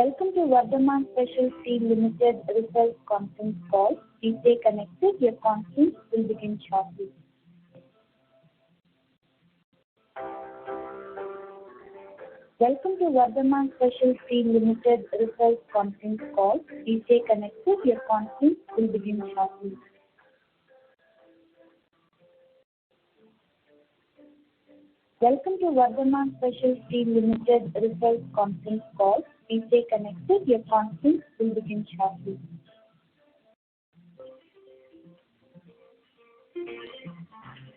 Welcome to Vardhman Special Steel Limited Results Conference Call. Please stay connected. Your conference will begin shortly. Welcome to Vardhman Special Steel Limited Results Conference Call. Please stay connected. Your conference will begin shortly. Welcome to Vardhman Special Steel Limited Results Conference Call. Please stay connected. Your conference will begin shortly.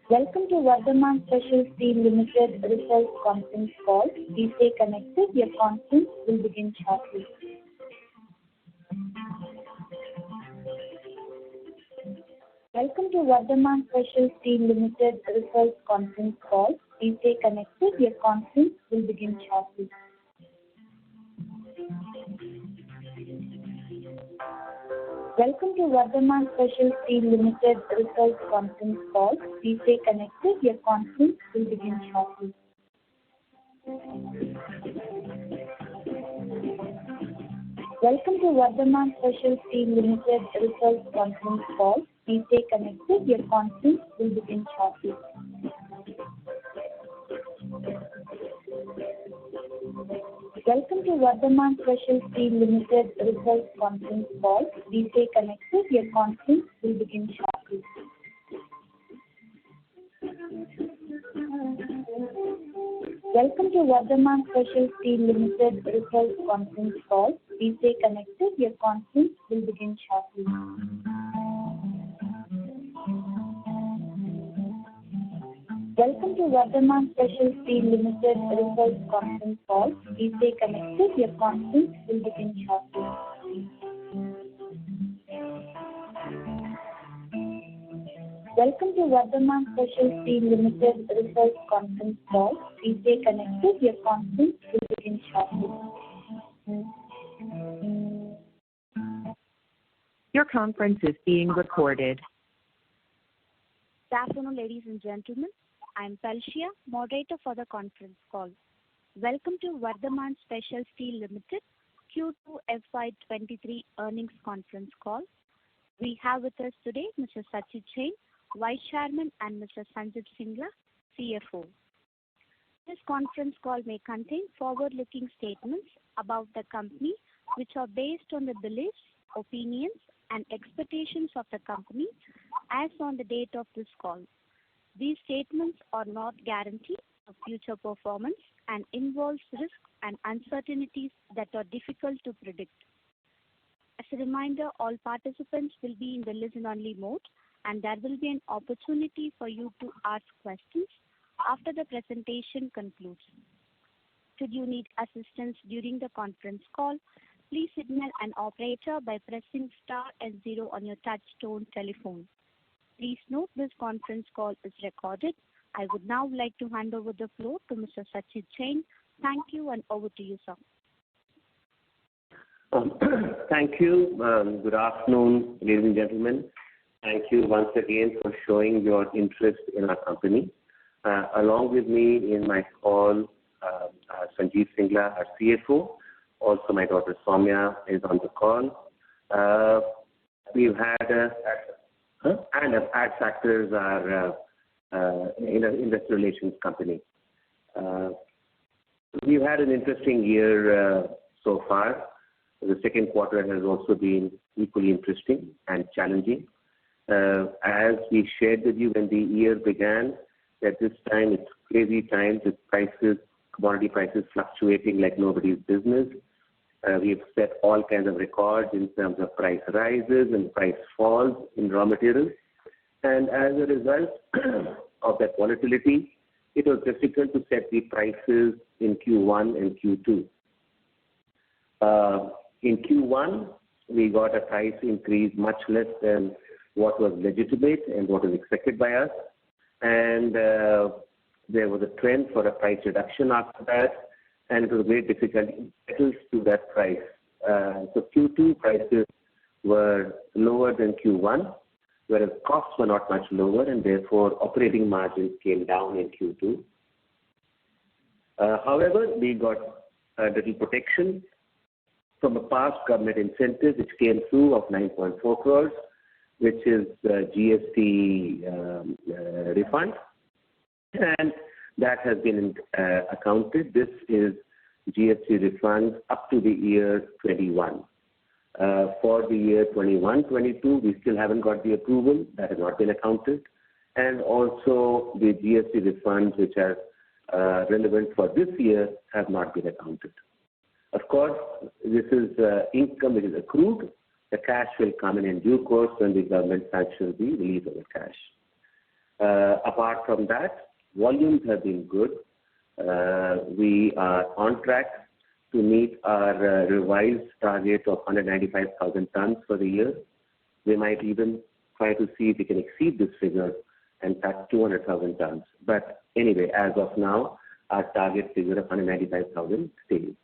Welcome to Vardhman Special Steel Limited Results Conference Call. Please stay connected. Your conference will begin shortly. Welcome to Vardhman Special Steel Limited Results Conference Call. Please stay connected. Your conference will begin shortly. Welcome to Vardhman Special Steel Limited Results Conference Call. Please stay connected. Your conference will begin shortly. Welcome to Vardhman Special Steel Limited Results Conference Call. Please stay connected. Your conference will begin shortly. Welcome to Vardhman Special Steel Limited Results Conference Call. Please stay connected. Your conference will begin shortly. Welcome to Vardhman Special Steel Limited Results Conference Call. Please stay connected. Your conference will begin shortly. Welcome to Vardhman Special Steel Limited Results Conference Call. Please stay connected. Your conference will begin shortly. Welcome to Vardhman Special Steel Limited Results Conference Call. Please stay connected. Your conference will begin shortly. Your conference is being recorded. Good afternoon, ladies and gentlemen. I am Pelshia, moderator for the conference call. Welcome to Vardhman Special Steel Limited Q2 FY23 earnings conference call. We have with us today Mr. Sachit Jain, Vice Chairman, and Mr. Sanjit Singla, CFO. This conference call may contain forward-looking statements about the company which are based on the beliefs, opinions, and expectations of the company as on the date of this call. These statements are not guarantees of future performance and involve risks and uncertainties that are difficult to predict. As a reminder, all participants will be in the listen-only mode, and there will be an opportunity for you to ask questions after the presentation concludes. Should you need assistance during the conference call, please signal an operator by pressing star and 0 on your touch-tone telephone. Please note this conference call is recorded. I would now like to hand over the floor to Mr. Sachit Jain. Thank you, and over to you, sir. Thank you. Good afternoon, ladies and gentlemen. Thank you once again for showing your interest in our company. Along with me in my call, Sanjit Singla, our CFO. Also, my daughter Soumya is on the call. We've had and Ad Factors are investor relations company. We've had an interesting year so far. The second quarter has also been equally interesting and challenging. As we shared with you when the year began, that this time it's crazy times with prices, commodity prices fluctuating like nobody's business. We've set all kinds of records in terms of price rises and price falls in raw materials. And as a result of that volatility, it was difficult to set the prices in Q1 and Q2. In Q1, we got a price increase much less than what was legitimate and what was expected by us. And there was a trend for a price reduction after that, and it was very difficult to settle to that price. So Q2 prices were lower than Q1, whereas costs were not much lower, and therefore operating margins came down in Q2. However, we got a little protection from a past government incentive which came through of 9.4 crores, which is the GST refund, and that has been accounted. This is GST refunds up to the year 21. For the year 21-22, we still haven't got the approval. That has not been accounted. And also the GST refunds which are relevant for this year have not been accounted. Of course, this is income which is accrued. The cash will come in due course when the government sanctions the release of the cash. Apart from that, volumes have been good. We are on track to meet our revised target of 195,000 tons for the year. We might even try to see if we can exceed this figure and touch 200,000 tons. But anyway, as of now, our target figure of 195,000 stays.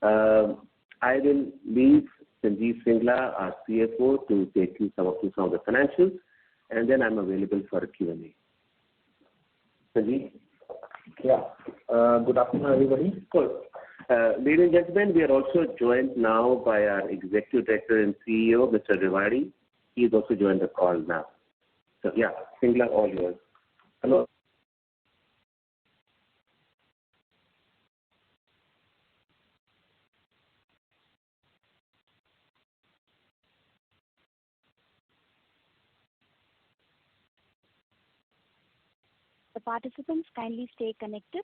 I will leave Sanjeev Singla, our CFO, to take you some of the financials, and then I'm available for a Q&A. Sanjeev? Yeah. Good afternoon, everybody. Cool. Ladies and gentlemen, we are also joined now by our Executive Director and CEO, Mr. Rewari. He is also joined the call now. So, yeah, Singla, all yours. Hello. The participants kindly stay connected.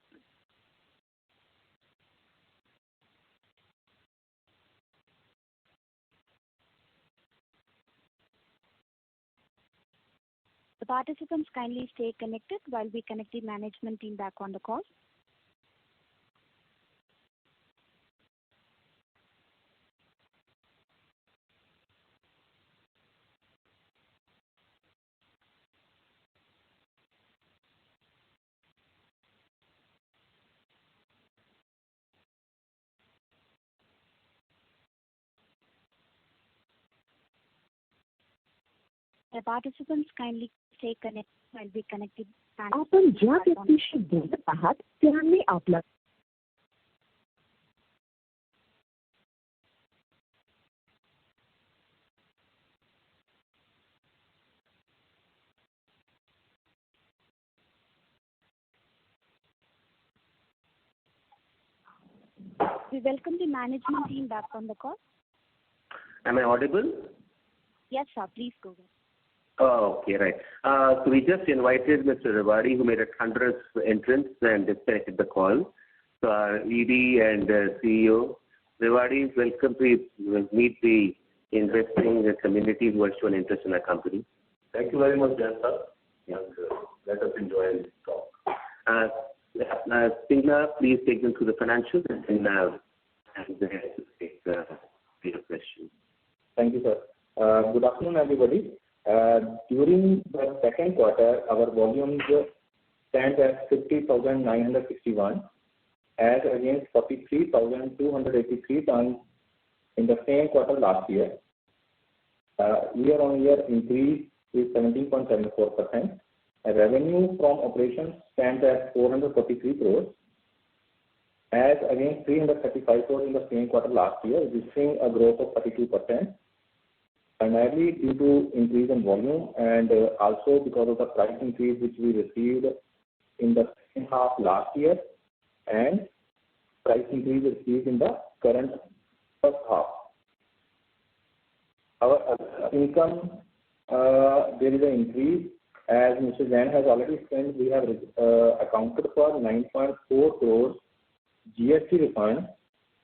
The participants kindly stay connected while we connect the management team back on the call. The participants kindly stay connected while we connect the आपण ज्या व्यक्तीशी बोलत आहात त्यांनी आपला We welcome the management team back on the call. Am I audible? Yes, sir. Please go ahead. Oh, okay, right. So we just invited Mr. Rewari, who made a thunderous entrance and disconnected the call. So our ED and CEO, Rewari, welcome to meet the investing community who has shown interest in our company. Thank you very much, Jan sir. Let us enjoy this talk. Singla, please take them through the financials and take your questions. Thank you, sir. Good afternoon, everybody. During the second quarter, our volumes stand at 50,961 as against 43,283 tons in the same quarter last year. Year-on-year increase is 17.74%. Revenue from operations stands at 443 crores as against 335 crores in the same quarter last year, registering a growth of 32%. Primarily due to increase in volume and also because of the price increase which we received in the second half last year and price increase received in the current first half. Our income, there is an increase. As Mr. Jain has already explained, we have accounted for 9.4 crores GST refund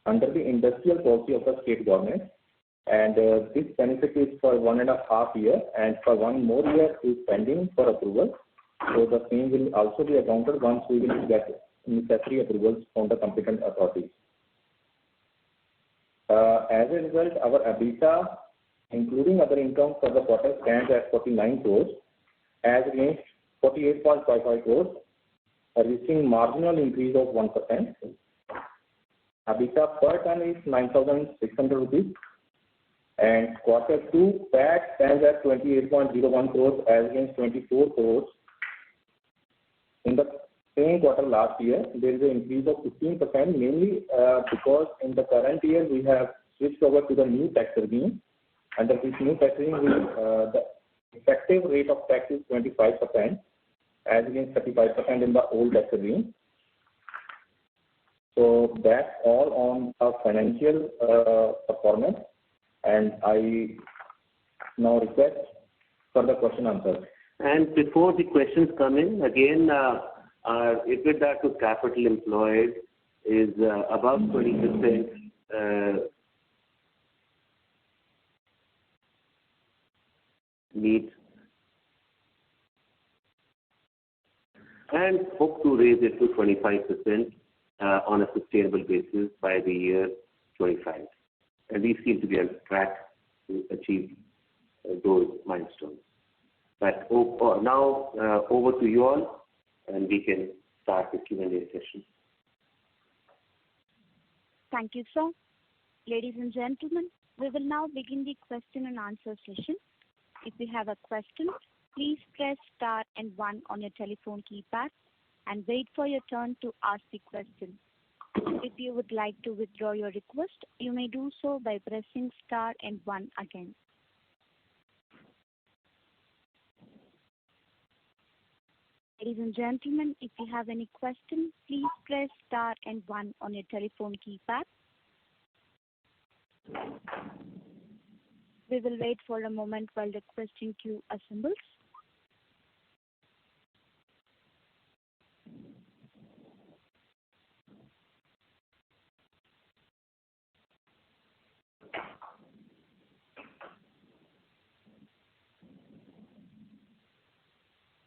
under the industrial policy of the state government. And this benefit is for 1.5 years, and for 1 more year is pending for approval. So the same will also be accounted once we will get necessary approvals from the competent authorities. As a result, our EBITDA, including other income for the quarter, stands at 49 crores as against 48.55 crores, reaching marginal increase of 1%. EBITDA per ton is 9,600 rupees. And quarter 2 PAT stands at 28.01 crores as against 24 crores. In the same quarter last year, there is an increase of 15%, mainly because in the current year we have switched over to the new tax regime. Under this new tax regime, the effective rate of tax is 25%, as against 35% in the old tax regime. So that's all on our financial performance, and I now request further question answers. And before the questions come in, again, our EBITDA to capital employed is above 20%. Needs and hope to raise it to 25% on a sustainable basis by the year 25. And we seem to be on track to achieve those milestones. But now over to you all, and we can start the Q&A session. Thank you, sir. Ladies and gentlemen, we will now begin the question and answer session. If you have a question, please press star and 1 on your telephone keypad and wait for your turn to ask the question. If you would like to withdraw your request, you may do so by pressing star and 1 again. Ladies and gentlemen, if you have any question, please press star and 1 on your telephone keypad. We will wait for a moment while the question queue assembles.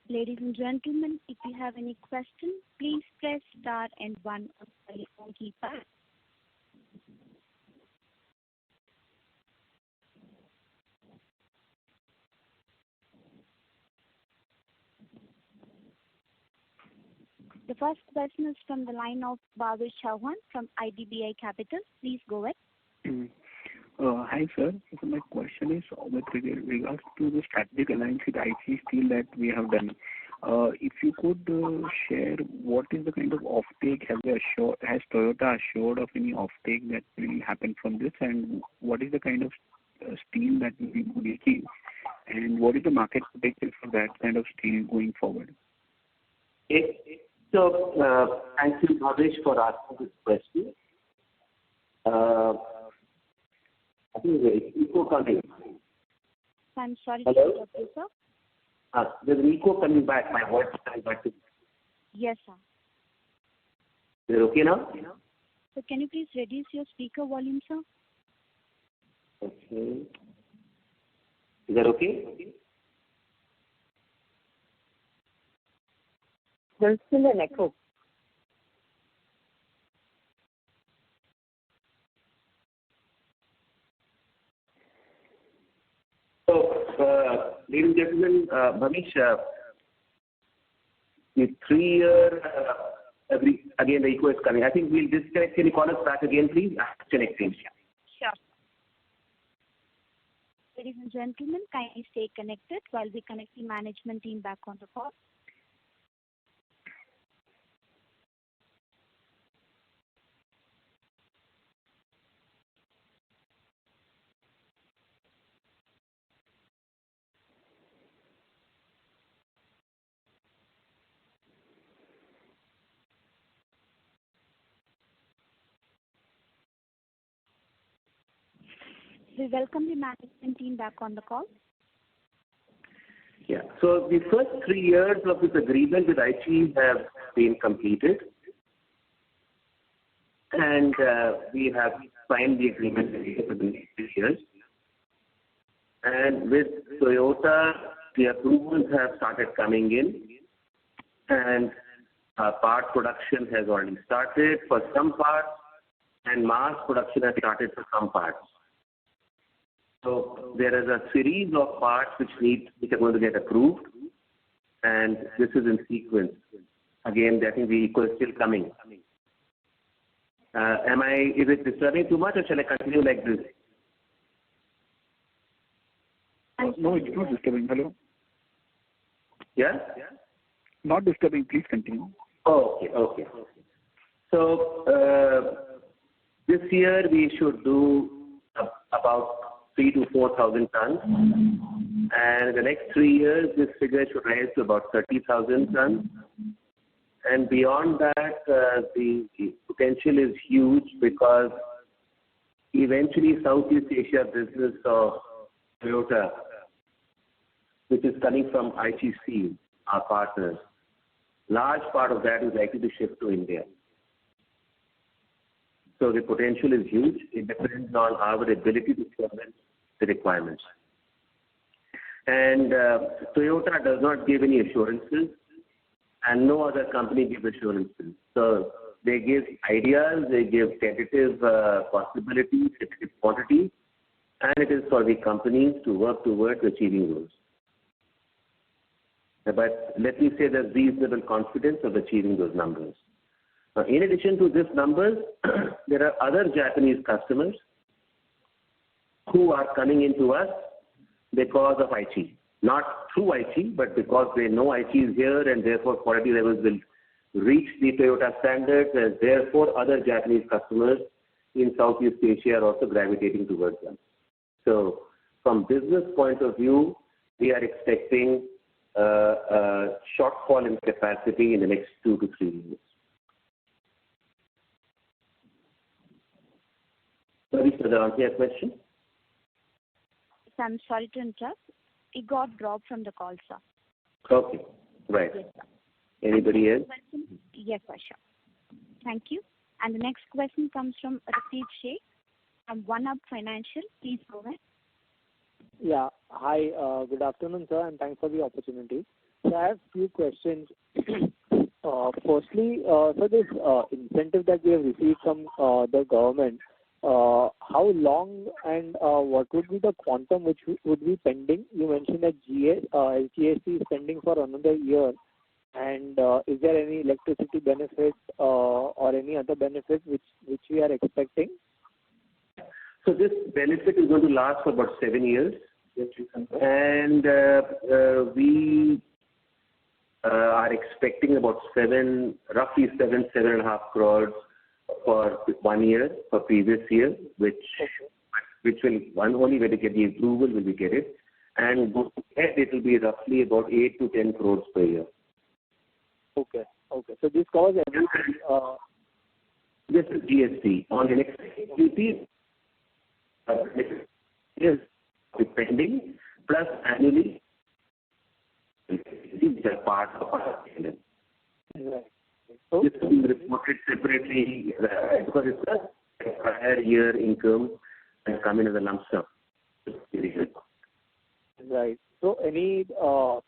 Ladies and gentlemen, if you have any question, please press star and 1 on the telephone keypad. The first question is from the line of Bhavesh Chauhan from IDBI Capital. Please go ahead. Hi, sir. So my question is with regards to the strategic alliance with IC Steel that we have done. If you could share what is the kind of offtake has Toyota assured of any offtake that will happen from this, and what is the kind of steel that will be making, and what is the market potential for that kind of steel going forward? So, thank you, Bhavesh, for asking this question. I think there is echo coming. I'm sorry Hello? to interrupt you, sir. There's an echo coming back. My voice is coming back. Yes, sir. Is it okay now? So can you please reduce your speaker volume, sir? Okay. Is that okay? There's still an echo. So, ladies and gentlemen, Bhavesh, the 3-year, again the echo is coming. I think we'll disconnect. Can you call us back again, please? Connecting. Sure. Ladies and gentlemen, kindly stay connected while we connect the management team back on the call. We welcome the management team back on the call. Yeah. So the first 3 years of this agreement with Aichi have been completed, and we have signed the agreement for the next 3 years. And with Toyota, the approvals have started coming in, and part production has already started for some parts, and mass production has started for some parts. So there is a series of parts which are going to get approved, and this is in sequence. Again, I think the echo is still coming. Is it disturbing too much, or shall I continue like this? No, it's not disturbing. Hello? Yeah? Not disturbing. Please continue. Oh, okay. So this year we should do about 3,000 to 4,000 tons. And in the next 3 years, this figure should rise to about 30,000 tons. And beyond that, the potential is huge because eventually Southeast Asia business of Toyota, which is coming from ITC, our partners, large part of that is likely to shift to India. So the potential is huge. It depends on our ability to service the requirements. And Toyota does not give any assurances, and no other company gives assurances. So they give ideas, they give tentative possibilities, tentative quantities, and it is for the companies to work towards achieving those. But let me say there's reasonable confidence of achieving those numbers. In addition to these numbers, there are other Japanese customers who are coming into us because of IT. Not through IT, but because they know IT is here and therefore quality levels will reach the Toyota standards, and therefore other Japanese customers in Southeast Asia are also gravitating towards them. So from business point of view, we are expecting a shortfall in capacity in the next 2 to 3 years. Sorry, does that answer your question? I'm sorry to interrupt. It got dropped from the call, sir. Okay, right. Yes, sir. Anybody else? Yes, sir, sure. Thank you. And the next question comes from Rafiq Sheikh from One Up Financial. Please go ahead. Yeah. Hi. Good afternoon, sir, and thanks for the opportunity. So I have a few questions. Firstly, so this incentive that we have received from the government, how long and what would be the quantum which would be pending? You mentioned that LGST is pending for another year. And is there any electricity benefit or any other benefit which we are expecting? So this benefit is going to last for about 7 years. And we are expecting about roughly 7.5 crores for 1 year, for previous year, which will, only when we get the approval will we get it. And going ahead, it will be roughly about 8 to 10 crores per year. Okay. So this covers everything. This is GST. On electricity, is pending, plus annually, these are part of our payment. Right. This will be reported separately because it's a prior year income and come in as a lump sum. Right. So any 4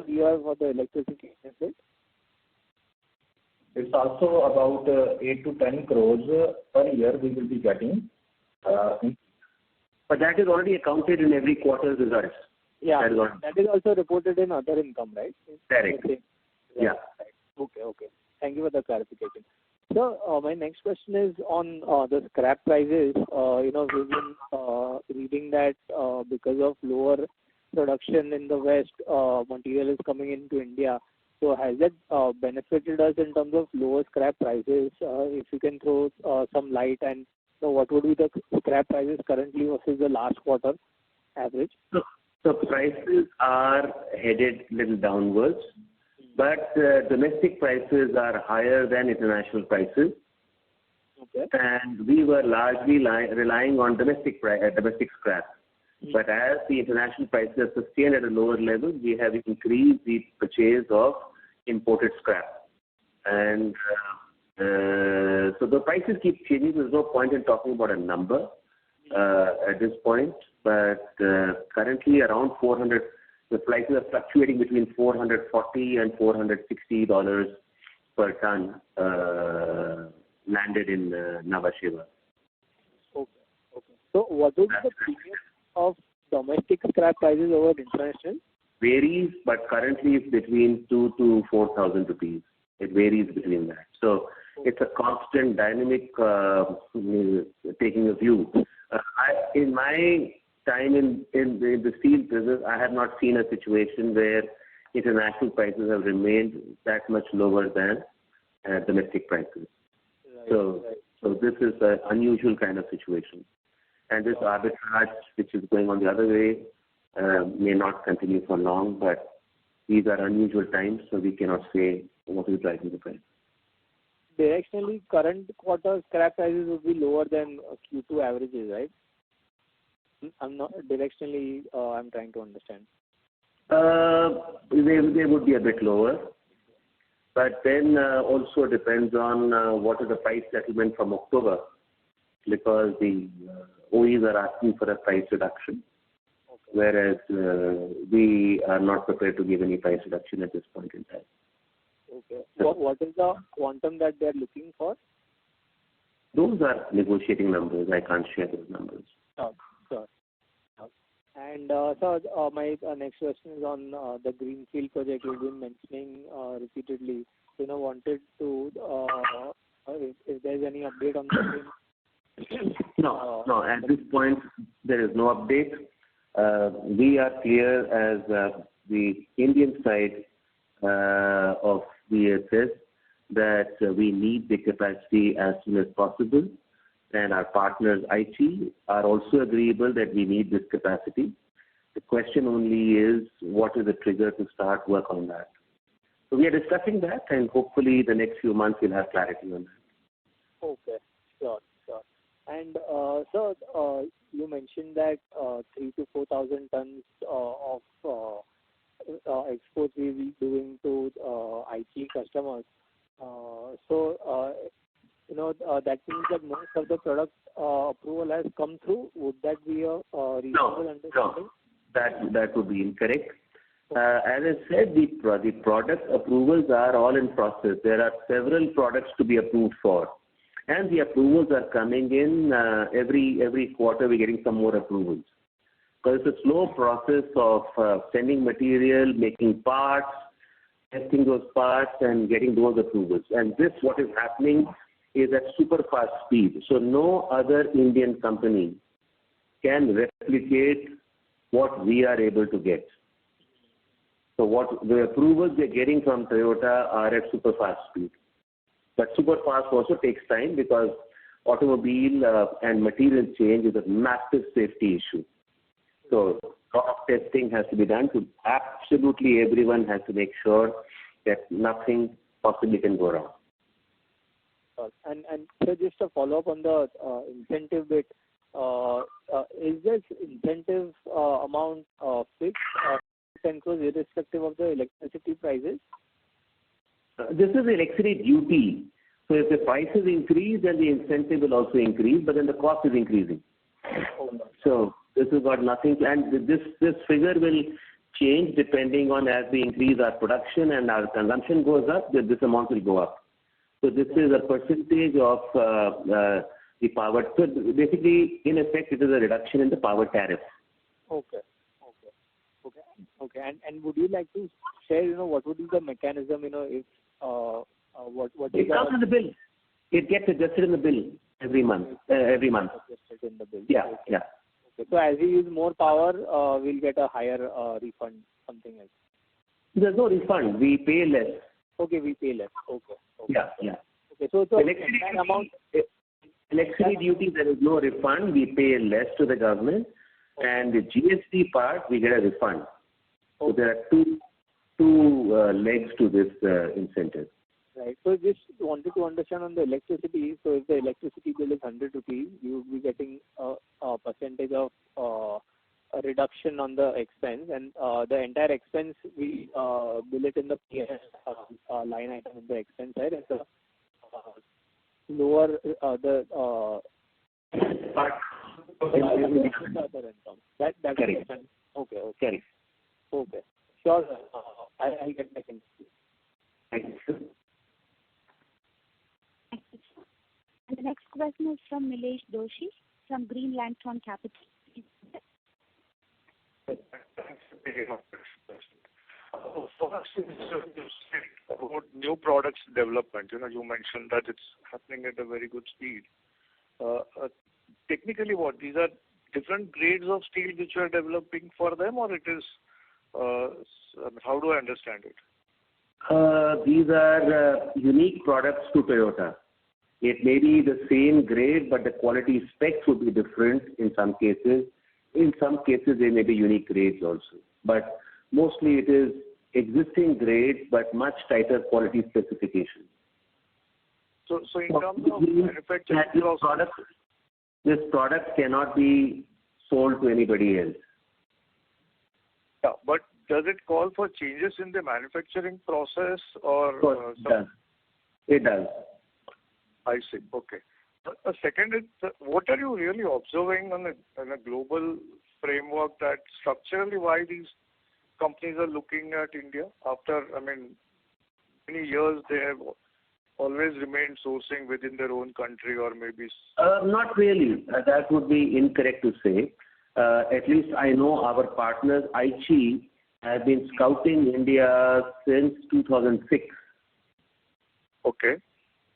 years for the electricity benefit? It's also about 8 to 10 crores per year we will be getting. But that is already accounted in every quarter's results. Yeah, that is also reported in other income, right? Correct. Okay. Yeah. Right. Okay. Thank you for the clarification. So my next question is on the scrap prices. We've been reading that because of lower production in the West, material is coming into India. So has that benefited us in terms of lower scrap prices? If you can throw some light, and what would be the scrap prices currently versus the last quarter average? So prices are headed a little downwards, but domestic prices are higher than international prices. Okay. And we were largely relying on domestic scrap. But as the international prices are sustained at a lower level, we have increased the purchase of imported scrap. And so the prices keep changing. There's no point in talking about a number at this point. But currently around 400, the prices are fluctuating between $440 and $460 per ton landed in Nhava Sheva. Okay. So what would be the premium of domestic scrap prices over international? Varies, but currently it's between 2,000 to 4,000 rupees. It varies between that. So it's a constant dynamic taking a view. In my time in the steel business, I have not seen a situation where international prices have remained that much lower than domestic prices. Right. So this is an unusual kind of situation. And this arbitrage, which is going on the other way, may not continue for long, but these are unusual times, so we cannot say what is driving the price. Directionally, current quarter scrap prices would be lower than Q2 averages, right? I'm trying to understand. They would be a bit lower, but then also depends on what is the price settlement from October, because the OEs are asking for a price reduction, whereas we are not prepared to give any price reduction at this point in time. Okay. What is the quantum that they are looking for? Those are negotiating numbers. I can't share those numbers. Sure. And so my next question is on the Greenfield project you've been mentioning repeatedly. Wanted to, if there's any update on the same? No. At this point, there is no update. We are clear as the Indian side of VSS that we need the capacity as soon as possible, and our partners IT are also agreeable that we need this capacity. The question only is what is the trigger to start work on that. So we are discussing that, and hopefully the next few months we'll have clarity on that. Okay, sure. And so you mentioned that 3,000 to 4,000 tons of exports we will be doing to IT customers. That means that most of the product approval has come through. Would that be a reasonable understanding? No, that would be incorrect. As I said, the product approvals are all in process. There are several products to be approved for, and the approvals are coming in every quarter. We're getting some more approvals. Because it's a slow process of sending material, making parts, testing those parts, and getting those approvals. And this, what is happening, is at super fast speed. So no other Indian company can replicate what we are able to get. So what the approvals we're getting from Toyota are at super fast speed. But super fast also takes time because automobile and material change is a massive safety issue. So a lot of testing has to be done. To absolutely everyone has to make sure that nothing possibly can go wrong. And so just a follow-up on the incentive bit, is this incentive amount fixed irrespective of the electricity prices? This is electricity duty. So if the prices increase, then the incentive will also increase, but then the cost is increasing. So this has got nothing to, and this figure will change depending on as we increase our production and our consumption goes up, this amount will go up. So this is a percentage of the power. So basically, in effect, it is a reduction in the power tariff. Okay. And would you like to share, what would be the mechanism, if what it comes in the bill. It gets adjusted in the bill every month. Adjusted in the bill. Yeah. Okay. So as we use more power, we'll get a higher refund, something else. There's no refund. We pay less. Okay, we pay less. Okay. Yeah. Okay, so electricity duty, there is no refund. We pay less to the government, and the GST part, we get a refund. So there are two legs to this incentive. Right. So just wanted to understand on the electricity. So if the electricity bill is 100 rupees, you will be getting a percentage of a reduction on the expense, and the entire expense we bill it in the PS line item in the expense side, and the lower the Part other income. That correct. Okay. Correct. Okay. Sure. I'll get back in. Thank you. And the next question is from Nilesh Doshi from Green Lantern Capital. About new products development, you mentioned that it's happening at a very good speed. Technically, what these are different grades of steel which you are developing for them, or it is? How do I understand it? These are unique products to Toyota. It may be the same grade, but the quality specs would be different in some cases. In some cases, there may be unique grades also. But mostly it is existing grades, but much tighter quality specifications. So in terms of manufacturing this product cannot be sold to anybody else. Yeah, but does it call for changes in the manufacturing process or? It does. I see. Okay. Second is, what are you really observing on a global framework that structurally why these companies are looking at India after, many years they have always remained sourcing within their own country or maybe? Not really. That would be incorrect to say. At least I know our partners, Aichi, have been scouting India since 2006. Okay.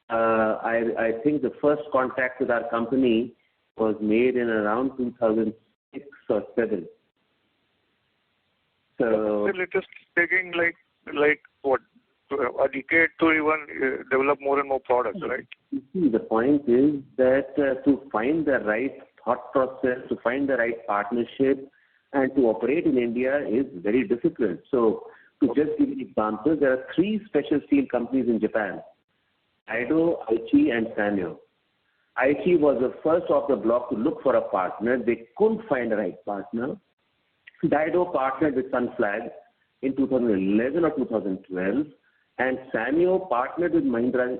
I think the first contact with our company was made in around 2006 or 7. So it is taking like what, a decade to even develop more and more products, right? You see, the point is that to find the right thought process, to find the right partnership, and to operate in India is very difficult. So to just give an example, there are 3 special steel companies in Japan: Daido, Aichi, and Sanyo. Aichi was the first off the block to look for a partner. They couldn't find a right partner. Daido partnered with Sunflag in 2011 or 2012, and Sanyo partnered with Mahindra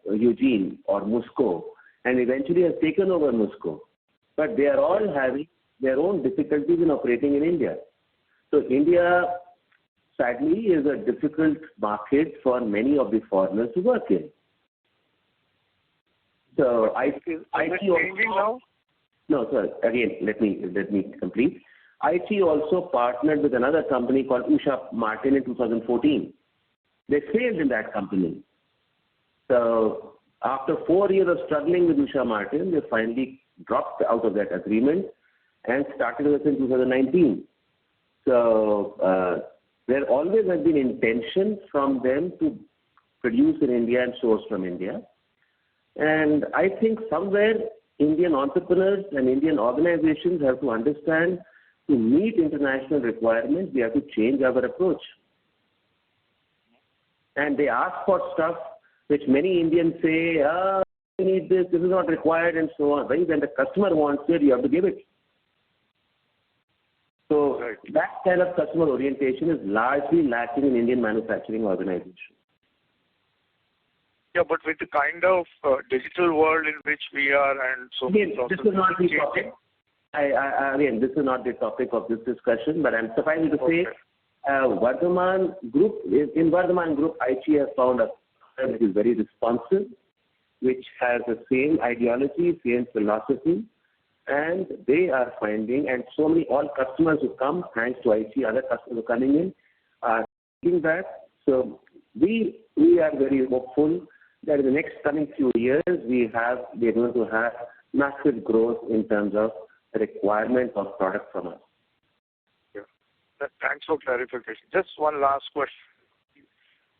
Eugene or Musco, and eventually has taken over Musco. But they are all having their own difficulties in operating in India. So India, sadly, is a difficult market for many of the foreigners to work in. So No, sir. Again, let me complete. Aichi also partnered with another company called Usha Martin in 2014. They failed in that company. So after 4 years of struggling with Usha Martin, they finally dropped out of that agreement and started with us in 2019. So there always has been intention from them to produce in India and source from India. And I think somewhere Indian entrepreneurs and Indian organizations have to understand, to meet international requirements, we have to change our approach. And they ask for stuff which many Indians say, we need this is not required, and so on. When the customer wants it, you have to give it. So that kind of customer orientation is largely lacking in Indian manufacturing organizations. Yeah, but with the kind of digital world in which we are, and so again, this is not the topic. Again, this is not the topic of this discussion, but I'm suffice to say, Vardhman Group, in Vardhman Group, Aichi has found a firm which is very responsive, which has the same ideology, same philosophy, and they are finding, and so many all customers who come, thanks to Aichi, other customers who are coming in, are doing that. So we are very hopeful that in the next coming few years, we are going to have massive growth in terms of requirement of product from us. Yeah. Thanks for clarification. Just one last question.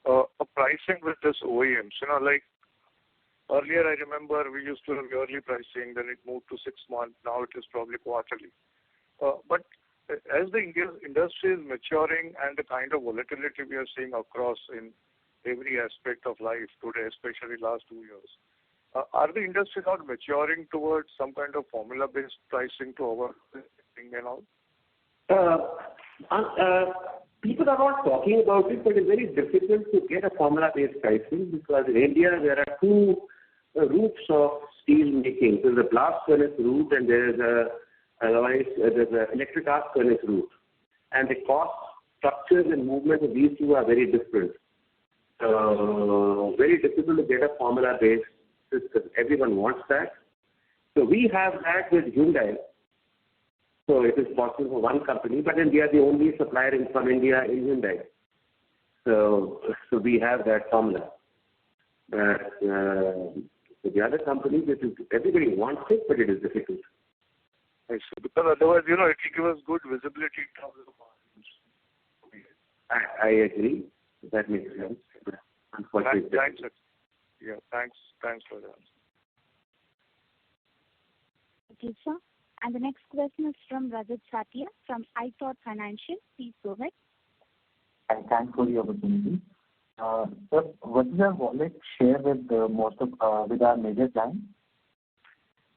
A pricing with this OEMs, like earlier I remember we used to have yearly pricing, then it moved to 6 months, now it is probably quarterly. But as the industry is maturing and the kind of volatility we are seeing across in every aspect of life today, especially last 2 years, are the industry not maturing towards some kind of formula-based pricing to our thing and all? People are not talking about it, but it's very difficult to get a formula-based pricing because in India there are 2 routes of steel making. There's a blast furnace route and there's an electric arc furnace route. And the cost structures and movement of these 2 are very different. Very difficult to get a formula-based system. Everyone wants that. So we have that with Hyundai. So it is possible for one company, but then we are the only supplier from India in Hyundai. So we have that formula. But the other companies, everybody wants it, but it is difficult. I see. Because otherwise, it will give us good visibility in terms of margins. I agree. That makes sense. Thanks, sir. Yeah, thanks for that. Thank you, sir. And the next question is from Rajat Satia from iThought Financial. Please go ahead. And thanks for the opportunity. Sir, what is our wallet share with with our major clients?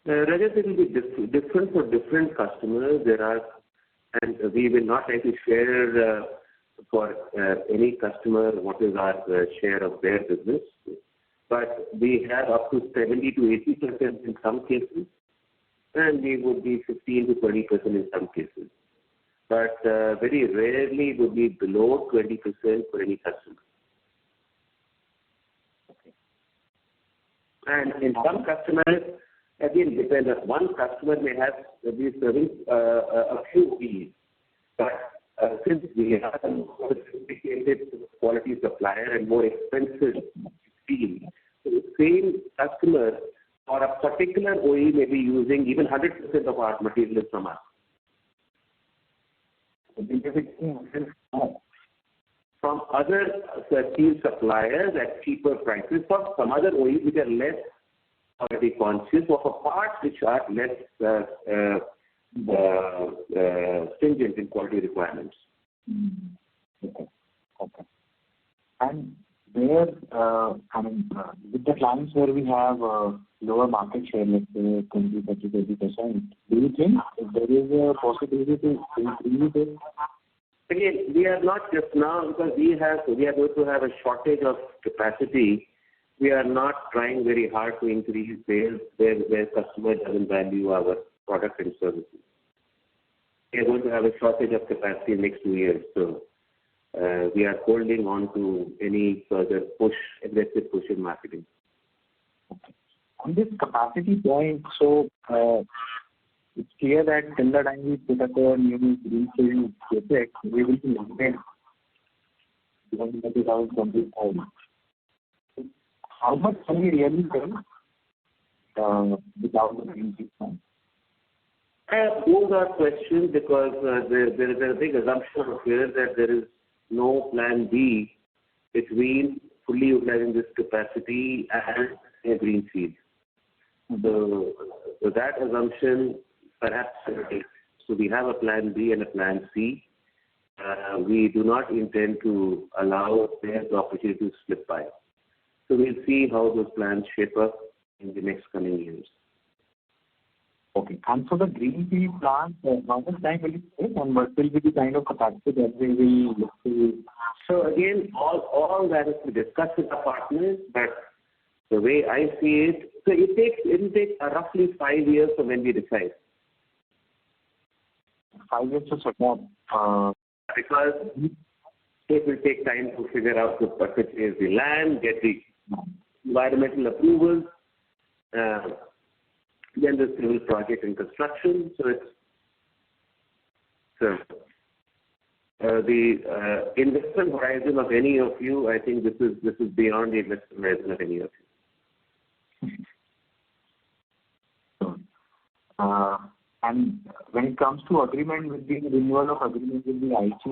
Rajat, it will be different for different customers. And we will not like to share for any customer what is our share of their business. But we have up to 70 to 80% in some cases, and we would be 15 to 20% in some cases. But very rarely would be below 20% for any customer. Okay. And in some customers, again, depends on one customer may be serving a few OEs, but since we are a more sophisticated quality supplier and more expensive steel, so the same customer or a particular OE may be using even 100% of our materials from us. From other steel suppliers at cheaper prices for some other OEs which are less quality conscious or for parts which are less stringent in quality requirements. Okay. And where, with the clients where we have lower market share, let's say 20, 30, 30%, do you think there is a possibility to increase it? Again, we are not just now because we are going to have a shortage of capacity. We are not trying very hard to increase sales where customer doesn't value our product and services. We are going to have a shortage of capacity in the next 2 years. So we are holding on to any further aggressive push in marketing. Okay. On this capacity point, so it's clear that till the time we put up a new greenfield project, we will be limited beyond 2025. How much can we really sell without the greenfield plant? Those are questions because there is a big assumption here that there is no plan B between fully utilizing this capacity and a greenfield. So that assumption perhaps. So we have a plan B and a plan C. We do not intend to allow the opportunity to slip by. So we'll see how those plans shape up in the next coming years. Okay. And for the greenfield plant, how much time will it take and what will be the kind of capacity that we will look to? So again, all that is to discuss with our partners, but the way I see it, so it will take roughly 5 years from when we decide. 5 years to set up. Because it will take time to figure out to purchase the land, get the environmental approvals, then the civil project and construction. So the investment horizon of any of you, I think this is beyond the investment horizon of any of you. And when it comes to agreement with the renewal of agreement with the IT,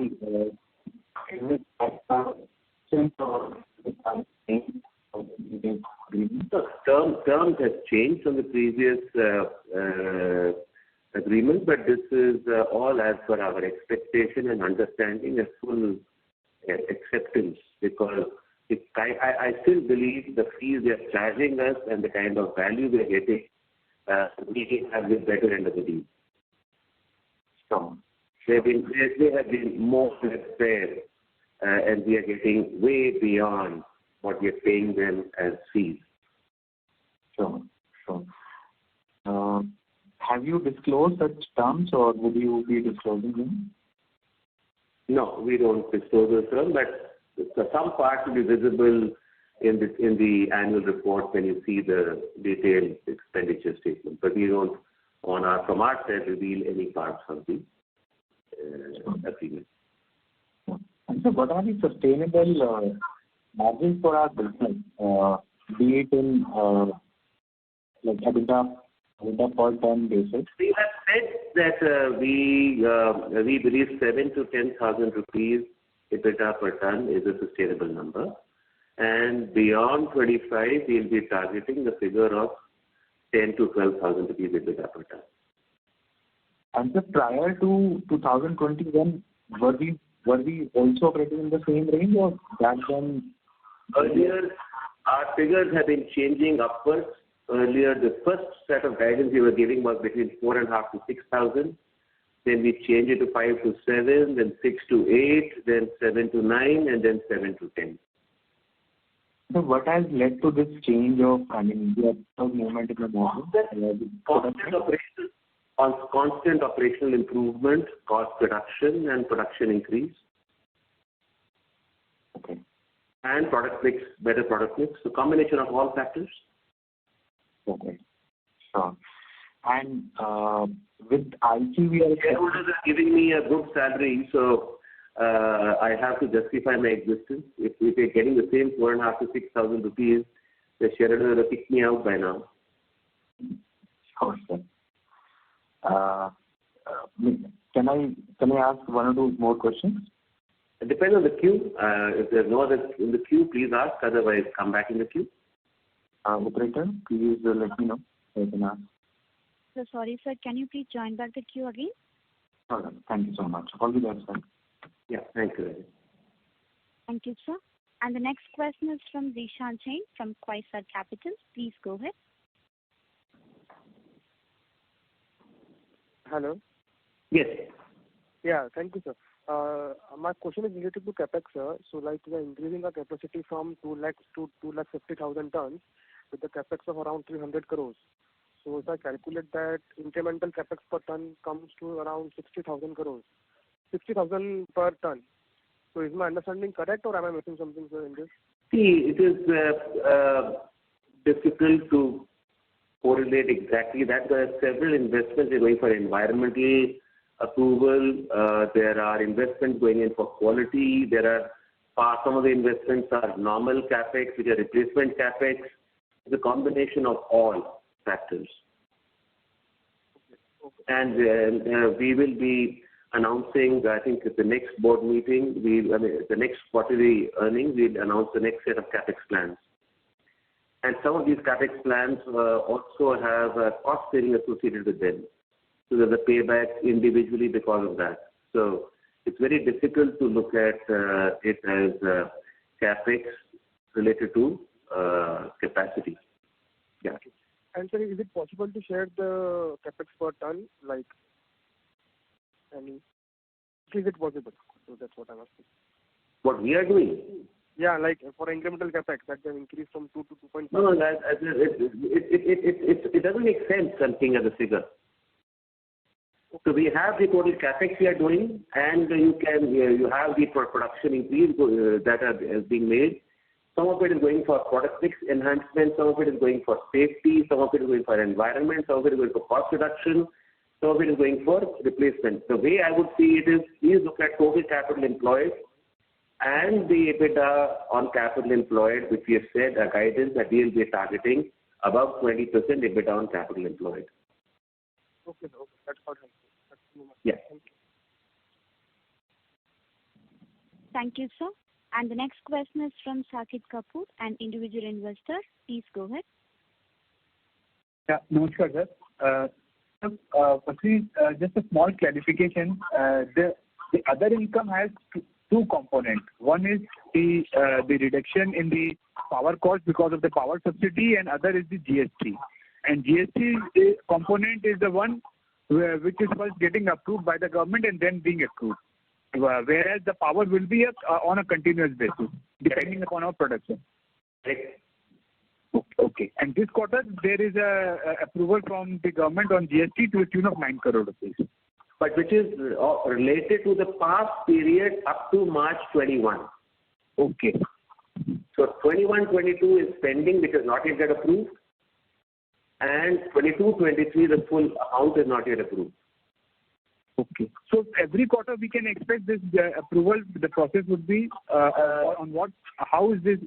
is it terms has changed from the previous agreement, but this is all as per our expectation and understanding and full acceptance because I still believe the fees they are charging us and the kind of value we are getting, we have the better end of the deal. So they have been more than fair, and we are getting way beyond what we are paying them as fees. Sure. Have you disclosed such terms or would you be disclosing them? No, we don't disclose those terms, but some parts will be visible in the annual report when you see the detailed expenditure statement. But we don't, from our side, reveal any parts of the agreement. And so what are the sustainable margins for our business, be it in like EBITDA per ton basis? We have said that we believe 7,000 to 10,000 rupees EBITDA per ton is a sustainable number. And beyond 25, we'll be targeting the figure of 10 to 12,000 rupees EBITDA per ton. And so prior to 2021, were we also operating in the same range, or back then? Earlier, our figures have been changing upwards. Earlier, the first set of guidance we were giving was between 4,500 to 6,000. Then we changed it to 5 to 7, then 6 to 8, then 7 to 9, and then 7 to 10. So what has led to this change of, the movement in the model? Constant operational improvement, cost reduction, and production increase. Okay. And product mix, better product mix. So combination of all factors. Okay. Sure. And with IT, we are... Shareholders are giving me a good salary, so I have to justify my existence. If we're getting the same 4,500 to 6,000 rupees, the shareholders will kick me out by now. Sure, sir. Can I ask one or two more questions? It depends on the queue. If there's no other in the queue, please ask. Otherwise, come back in the queue. Operator, please let me know so I can ask. So sorry, sir. Can you please join back the queue again? All right. Thank you so much. All the best, sir. Yeah, thank you. Thank you, sir. And the next question is from Zishan Chain from Quasar Capital. Please go ahead. Hello. Yes. Yeah, thank you, sir. My question is related to capex, sir. So, like, we are increasing our capacity from 2 lakhs to 2,50,000 tons with the capex of around 300 crores. So, if I calculate that, incremental capex per ton comes to around 60,000 crores, 60,000 per ton. So, is my understanding correct, or am I missing something, sir, in this? See, it is difficult to correlate exactly that. There are several investments going for environmental approval. There are investments going in for quality. Some of the investments are normal capex, which are replacement capex. It's a combination of all factors. Okay. And we will be announcing, I think, at the next board meeting, the next quarterly earnings, we'll announce the next set of capex plans. And some of these capex plans also have a cost saving associated with them. So there's a payback individually because of that. So it's very difficult to look at it as capex related to capacity. Yeah. Okay. And sir, is it possible to share the capex per ton? Like, is it possible? So that's what I'm asking. What we are doing? Yeah, like for incremental capex, that can increase from 2 to 2.5. No, it doesn't make sense something as a figure. So we have the total capex we are doing, and you have the production increase that is being made. Some of it is going for product mix enhancement, some of it is going for safety, some of it is going for environment, some of it is going for cost reduction, some of it is going for replacement. The way I would see it is, please look at total capital employed and the EBITDA on capital employed, which we have said, a guidance that we will be targeting above 20% EBITDA on capital employed. Okay, that's all. Yes. Thank you, sir. And the next question is from Sakit Kapoor, an individual investor. Please go ahead. Yeah, namaskar, sir. Firstly, just a small clarification. The other income has two components. One is the reduction in the power cost because of the power subsidy, and other is the GST. And GST component is the one which is first getting approved by the government and then being accrued. Whereas the power will be on a continuous basis, depending upon our production. Right. Okay. And this quarter, there is a approval from the government on GST to the tune of 9 crore rupees. But which is related to the past period up to March 21. Okay. So 21-22 is pending because not yet got approved. And 22-23, the full amount is not yet approved. Okay. So every quarter we can expect this approval. The process would be on what? How is this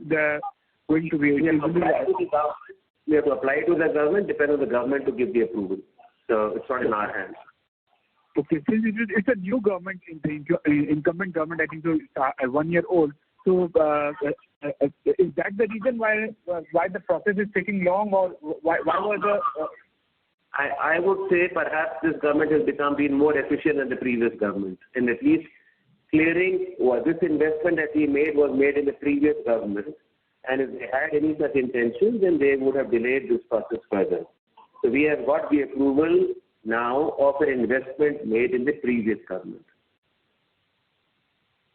going to be? We have to apply to the government, depend on the government to give the approval. So it's not in our hands. Okay. Since it's a new government, the incumbent government, I think so, 1 year old. So Is that the reason why the process is taking long, or why was the? I would say perhaps this government has been more efficient than the previous government, and at least clearing this investment that we made was made in the previous government, and if they had any such intentions, then they would have delayed this process further. So we have got the approval now of an investment made in the previous government.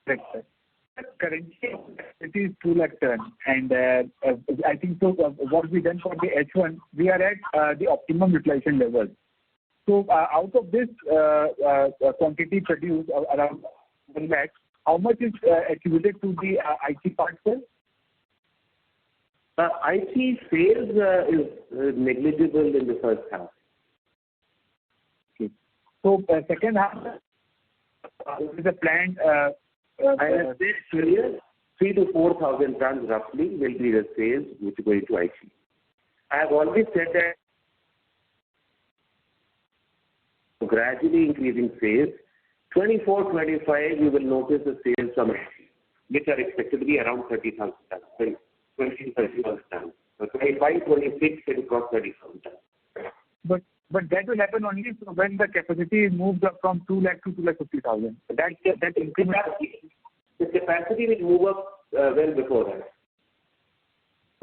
Correct, sir. Currently, it is 2 lakh tons, and I think so. What we done for the H1, we are at the optimum utilization level. So out of this quantity produced around 1 lakh, how much is attributed to the IT part, sir? IT sales is negligible in the first half. Okay. So second half is a planned. I have said earlier, 3,000 to 4,000 tons roughly will be the sales which go into IT. I have always said that gradually increasing sales, 24-25 we will notice the sales from IT, which are expected to be around 30,000 tons, 20-30,000 tons. So 25-26 it will cross 30,000 tons. But that will happen only when the capacity moves up from 2 lakh to 250,000. That increment. The capacity will move up well before that.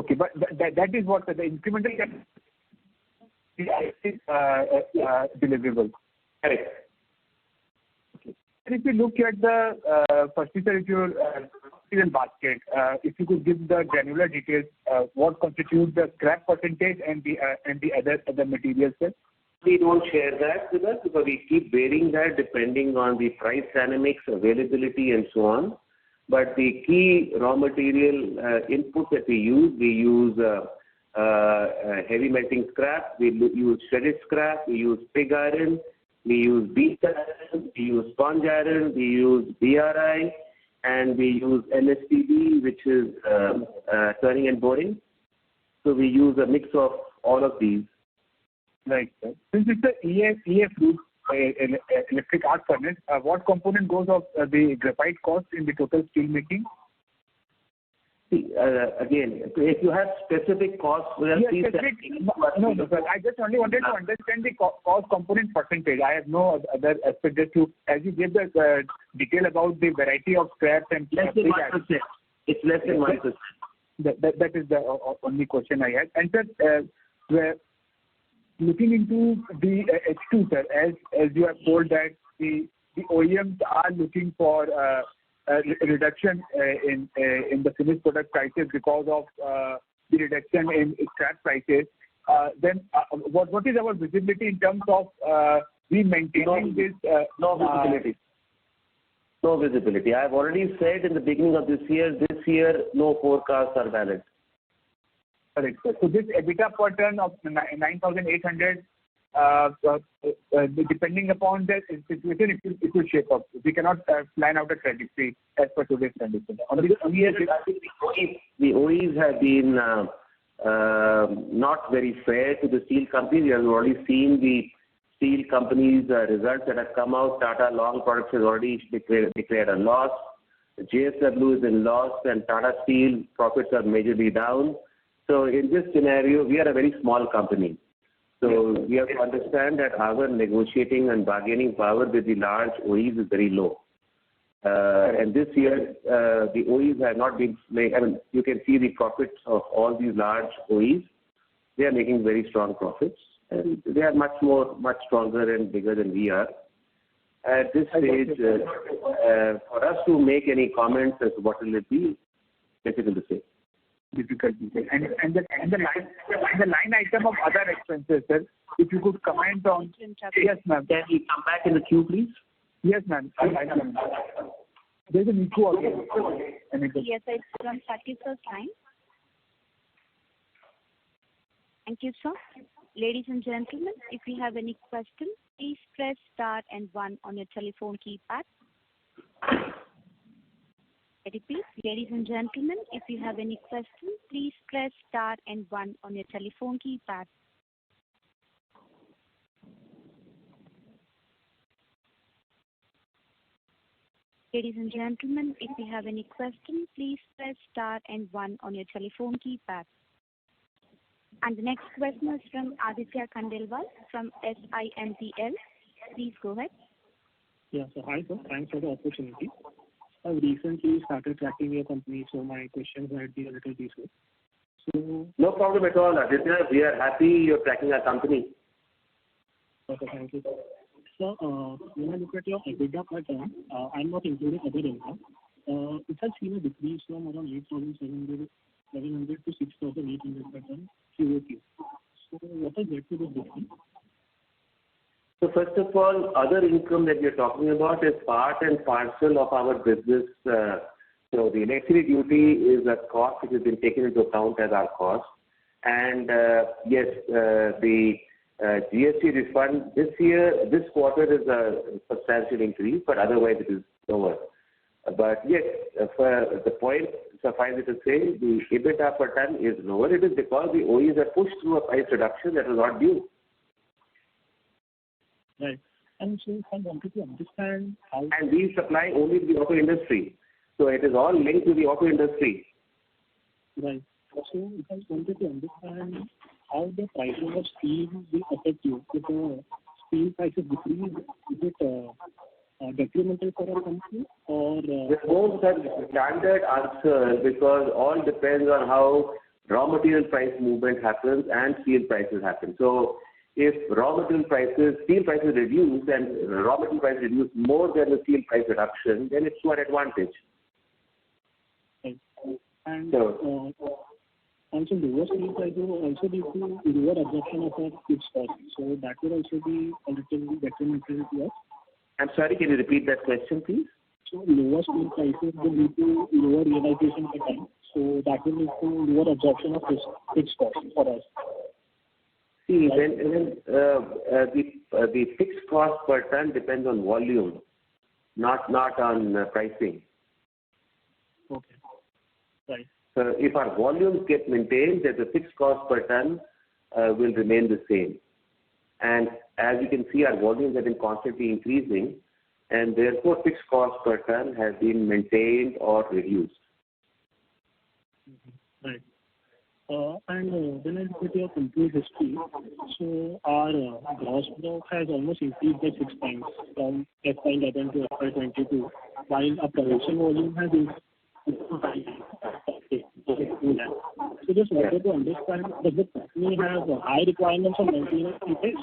Okay, but that is what the incremental capacity is deliverable. Correct. Okay. And if you look at the firstly, sir, if your material basket, if you could give the granular details, what constitutes the scrap percentage and the other materials, sir? We don't share that with us because we keep varying that depending on the price dynamics, availability, and so on. But the key raw material input that we use heavy melting scrap, we use shredded scrap, we use pig iron, we use beat iron, we use sponge iron, we use BRI, and we use MSTB, which is turning and boring. So we use a mix of all of these. Right, sir. Since it's the EF route, electric arc furnace, what component goes of the graphite cost in the total steel making? See, again, if you have specific costs, no, sir. I just only wanted to understand the cost component percentage. I have no other aspect just to, as you gave the detail about the variety of scraps and less than 1%. It's less than 1%. That is the only question I had. And sir, looking into the H2, sir, as you have told that the OEMs are looking for a reduction in the finished product prices because of the reduction in scrap prices, then what is our visibility in terms of we maintaining this? No visibility. No visibility. I have already said in the beginning of this year, no forecasts are valid. Correct. So this EBITDA per ton of 9,800, depending upon the situation, it will shape up. We cannot plan out a trajectory as per today's condition. The OEs have been not very fair to the steel companies. We have already seen the steel companies' results that have come out. Tata Long Products has already declared a loss. JSW is in loss, and Tata Steel profits are majorly down. So in this scenario, we are a very small company. So we have to understand that our negotiating and bargaining power with the large OEs is very low. And this year, the OEs have not been, you can see the profits of all these large OEs. They are making very strong profits, and they are much stronger and bigger than we are. At this stage, for us to make any comments as to what will it be, difficult to say. Difficult to say. And the line item of other expenses, sir, if you could comment on. Yes, ma'am. Can we come back in the queue, please? Yes, ma'am. There's an echo again. Yes, it's from Satis's line. Thank you, sir. Ladies and gentlemen, if you have any questions, please press star and 1 on your telephone keypad. I repeat, ladies and gentlemen, if you have any questions, please press star and 1 on your telephone keypad. Ladies and gentlemen, if you have any questions, please press star and 1 on your telephone keypad. And the next question is from Aditya Khandelwal from SIMPL. Please go ahead. Yeah, so hi sir, thanks for the opportunity. I recently started tracking your company, so my questions might be a little basic. So, no problem at all, Aditya. We are happy you're tracking our company. Okay, thank you. So, when I look at your EBITDA pattern, I'm not including other income. It has seen a decrease from around 8,700 to 6,800 pattern QOQ. So, what has led to this decrease? So first of all, other income that you're talking about is part and parcel of our business. So the electricity duty is a cost which has been taken into account as our cost. And yes, the GST refund this quarter is a substantial increase, but otherwise it is lower. But yes, for the point, suffice it to say, the EBITDA per ton is lower. It is because the OEs have pushed through a price reduction that was not due. Right. And so I wanted to understand how... And we supply only to the auto industry. So it is all linked to the auto industry. Right. So if I wanted to understand how the pricing of steel will affect you. If the steel prices decrease, is it detrimental for our company or... There's no such standard answer because all depends on how raw material price movement happens and steel prices happen. So if steel prices reduce and raw material prices reduce more than the steel price reduction, then it's to our advantage. Right. And also lower steel prices will also lead to lower absorption of our fixed costs. So that will also be a little detrimental to us. I'm sorry, can you repeat that question, please? So lower steel prices will lead to lower realization per ton. So that will lead to lower absorption of fixed costs for us. See, when the fixed cost per ton depends on volume, not on pricing. Okay. Right. So if our volumes get maintained, then the fixed cost per ton will remain the same. And as you can see, our volumes have been constantly increasing, and therefore fixed cost per ton has been maintained or reduced. Right. And when I look at your complete history, so our gross block has almost increased by 6 times from FY11 to FY22, while our production volume has increased. So just wanted to understand, does the company have high requirements on maintenance CapEx?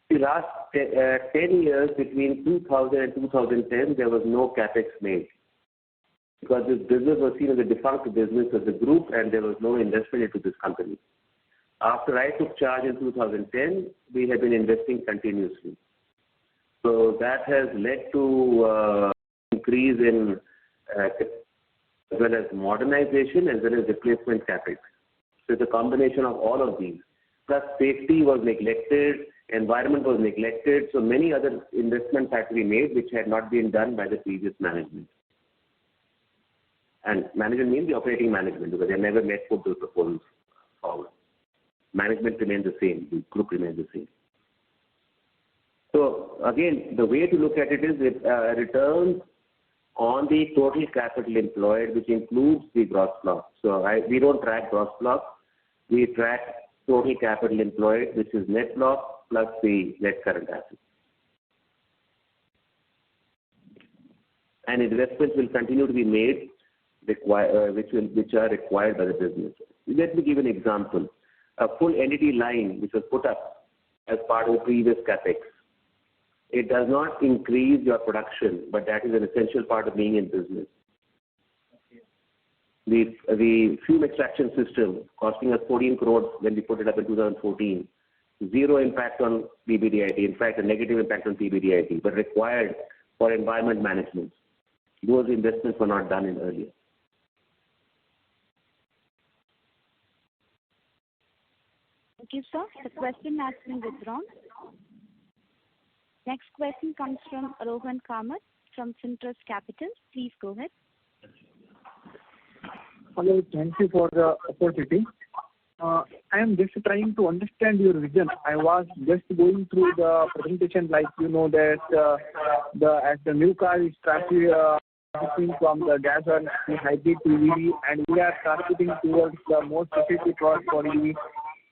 The last 10 years, between 2000 and 2010, there was no capex made because this business was seen as a defunct business of the group and there was no investment into this company. After I took charge in 2010, we have been investing continuously. So that has led to increase in as well as modernization as well as replacement capex. So it's a combination of all of these. Plus safety was neglected, environment was neglected, so many other investments had to be made which had not been done by the previous management. And management means the operating management because they never put those proposals forward. Management remains the same, the group remains the same. So again, the way to look at it is returns on the total capital employed, which includes the gross block. So we don't track gross block, we track total capital employed, which is net block plus the net current assets. And investments will continue to be made, which are required by the business. Let me give an example. A full entity line which was put up as part of the previous capex. It does not increase your production, but that is an essential part of being in business. The fuel extraction system costing us 14 crores when we put it up in 2014. Zero impact on PBDIT, in fact a negative impact on PBDIT, but required for environment management. Those investments were not done in earlier. Thank you, sir. The question has been withdrawn. Next question comes from Rohan Kamath from Fintrust Capital. Please go ahead. Hello, thank you for the opportunity. I am just trying to understand your vision. I was just going through the presentation, like that as the new car is transitioning from the gas oil to hybrid to EV, and we are targeting towards the most effective product for EV.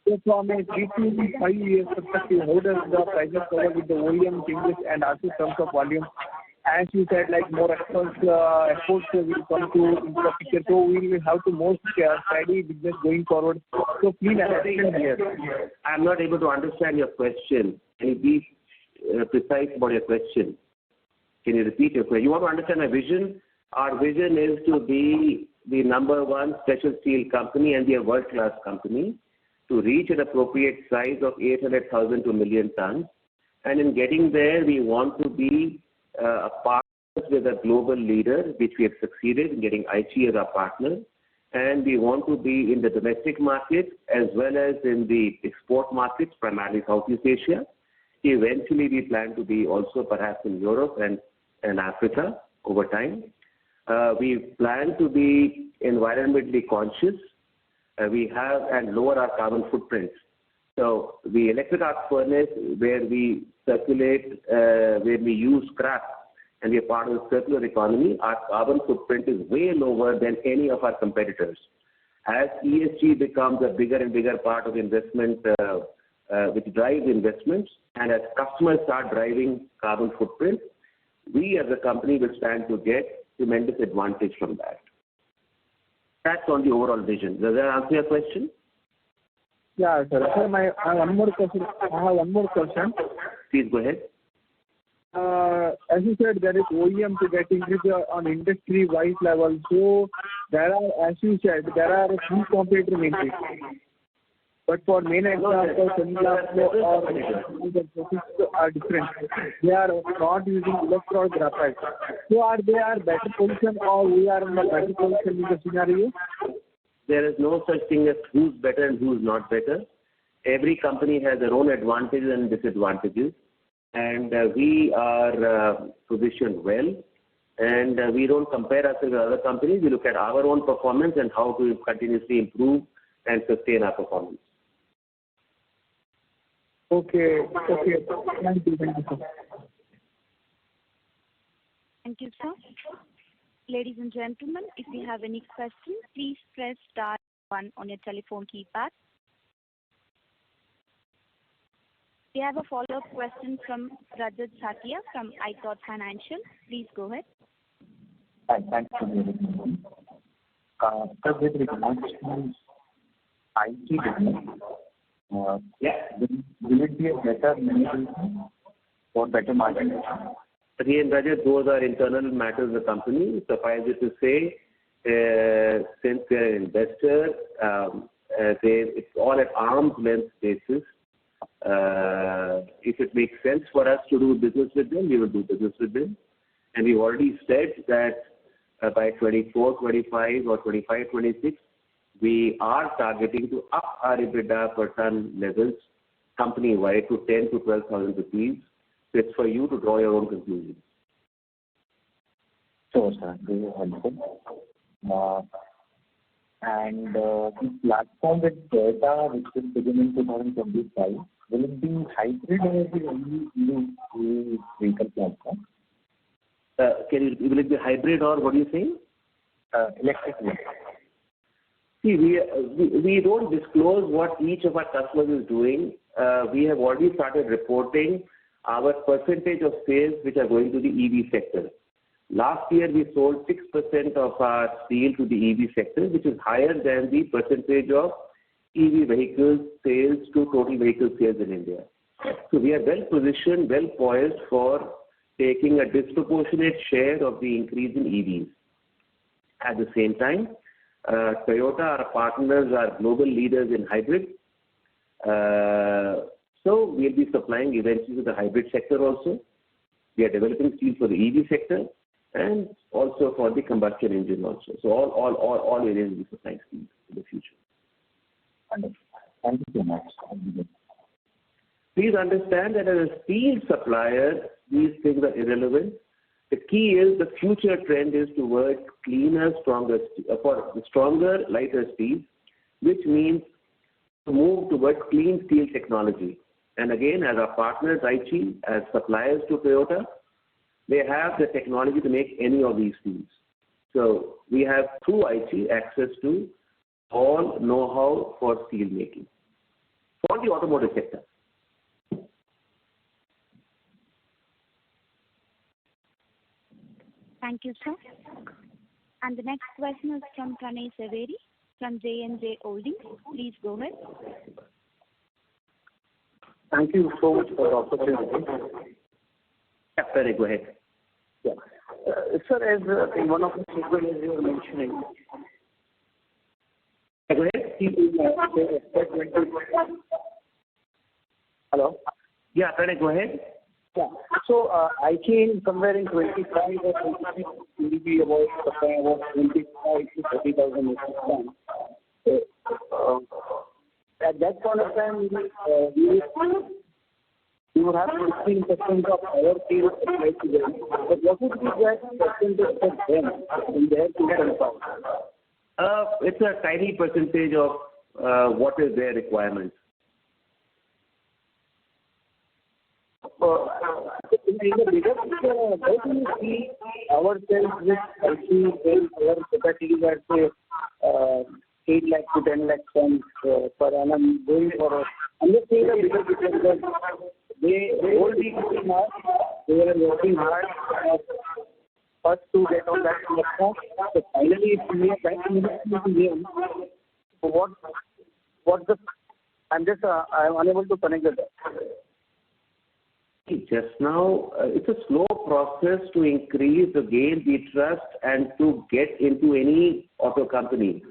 So from a 3 to 5 years perspective, how does the prices cover with the OEM changes and also terms of volume? As you said, like more exports will come into the picture, so we will have to more steady business going forward. So please understand here. I'm not able to understand your question. Can you be precise about your question? Can you repeat your question? You want to understand my vision? Our vision is to be the number one special steel company and be a world-class company, to reach an appropriate size of 800,000 to 1 million tons. And in getting there, we want to be a partner with a global leader, which we have succeeded in getting Aichi as our partner. And we want to be in the domestic market as well as in the export markets, primarily Southeast Asia. Eventually, we plan to be also perhaps in Europe and Africa over time. We plan to be environmentally conscious. We have and lower our carbon footprints. So the electric arc furnace, where we circulate, where we use scrap, and we are part of the circular economy, our carbon footprint is way lower than any of our competitors. As ESG becomes a bigger and bigger part of investment, which drives investments, and as customers start driving carbon footprint, we as a company will stand to get tremendous advantage from that. That's on the overall vision. Does that answer your question? Yeah, sir. Sir, I have one more question. Please go ahead. As you said, there is OEM to get increased on industry-wise level. So there are, as you said, there are a few competitors in it. But for main example, or the processes are different. They are not using electrode graphite. So are they better position, or we are in a better position in the scenario? There is no such thing as who's better and who's not better. Every company has their own advantages and disadvantages, and we are positioned well. And we don't compare ourselves with other companies. We look at our own performance and how to continuously improve and sustain our performance. Okay. Thank you, sir. Thank you, sir. Ladies and gentlemen, if you have any questions, please press star 1 on your telephone keypad. We have a follow-up question from Rajat Satia from iThought Financial. Please go ahead. Thanks for the question. Sir, with regards to IT business, will it be a better monetization or better margin? Again, Rajat, those are internal matters of the company. Suffice it to say, since we are an investor, it's all at arm's length basis. If it makes sense for us to do business with them, we will do business with them. And we've already said that by 24, 25 or 25, 26, we are targeting to up our EBITDA per ton levels company-wide to 10 to 12,000 rupees. So it's for you to draw your own conclusions. Sure, sir. Very helpful. And the platform with data, which will begin in 2025, will it be hybrid or will it only use vehicle platform? Will it be hybrid or what do you think? Electric. See, we don't disclose what each of our customers is doing. We have already started reporting our percentage of sales which are going to the EV sector. Last year, we sold 6% of our steel to the EV sector, which is higher than the percentage of EV vehicle sales to total vehicle sales in India. So we are well positioned, well poised for taking a disproportionate share of the increase in EVs. At the same time, Toyota, our partners, are global leaders in hybrid. So we'll be supplying eventually to the hybrid sector also. We are developing steel for the EV sector and also for the combustion engine also. So all areas will be supplying steel in the future. Thank you so much. Please understand that as a steel supplier, these things are irrelevant. The key is the future trend is towards cleaner, stronger, lighter steel, which means to move towards clean steel technology. And again, as our partners, Aichi, as suppliers to Toyota, they have the technology to make any of these steels. So we have, through Aichi, access to all know-how for steel making for the automotive sector. Thank you, sir. And the next question is from Pranay Saveri from J&J Holdings. Please go ahead. Thank you so much for the opportunity. Yeah, Pranay, go ahead. Yeah. Sir, as in one of the statements you were mentioning, go ahead. Hello? Yeah, Pranay, go ahead. Yeah. So, Aichi somewhere in 25 or 26 will be about supplying about 25 to 30,000 metric tons. At that point of time, we would have 15% of our steel applied to them. But what would be that percentage for them in their total cost? It's a tiny percentage of what is their requirement. In the bigger picture, how do you see ourselves with Aichi when our capacities are say 8 lakh to 10 lakh tons per annum going forward? I'm just saying a bigger picture because they all be working hard. They are working hard first to get on that platform. So finally, if we are trying to them, so what's the? I'm unable to connect the dots. Just now, it's a slow process to increase, to gain the trust and to get into any auto company.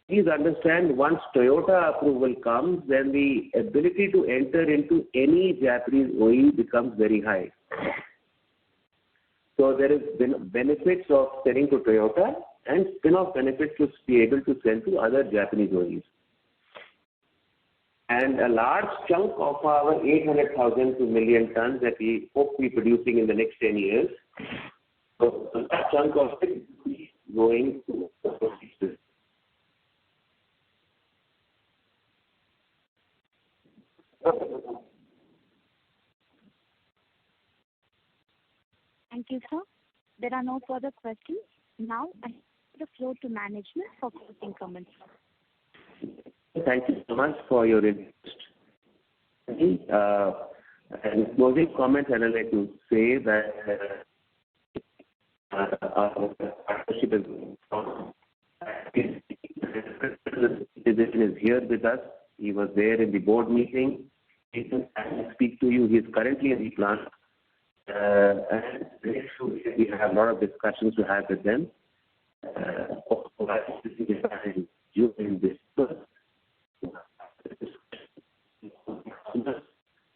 Please understand, once Toyota approval comes, then the ability to enter into any Japanese OE becomes very high. So there is benefits of selling to Toyota and spin-off benefits to be able to sell to other Japanese OEs. And a large chunk of our 800,000 to million tons that we hope to be producing in the next 10 years, so that chunk of it is going to overseas. Thank you, sir. There are no further questions. Now, I give the floor to management for closing comments. Thank you so much for your interest. And closing comments, I'd like to say that our partnership is strong. The physician is here with us. He was there in the board meeting. He can speak to you. He is currently in the plant. And very soon we have a lot of discussions to have with them. During this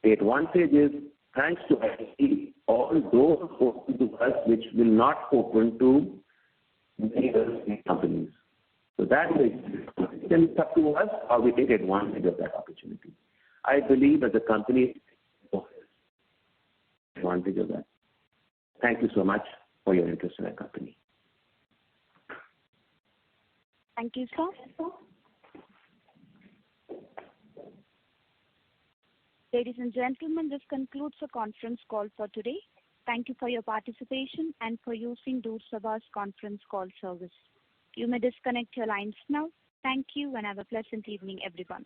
the advantage is, thanks to IT, all doors open to us which will not open to many other companies. So that is, it's up to us how we take advantage of that opportunity. I believe that the company takes advantage of that. Thank you so much for your interest in our company. Thank you, sir. Ladies and gentlemen, this concludes the conference call for today. Thank you for your participation and for using Doorsaba's conference call service. You may disconnect your lines now. Thank you and have a pleasant evening, everyone.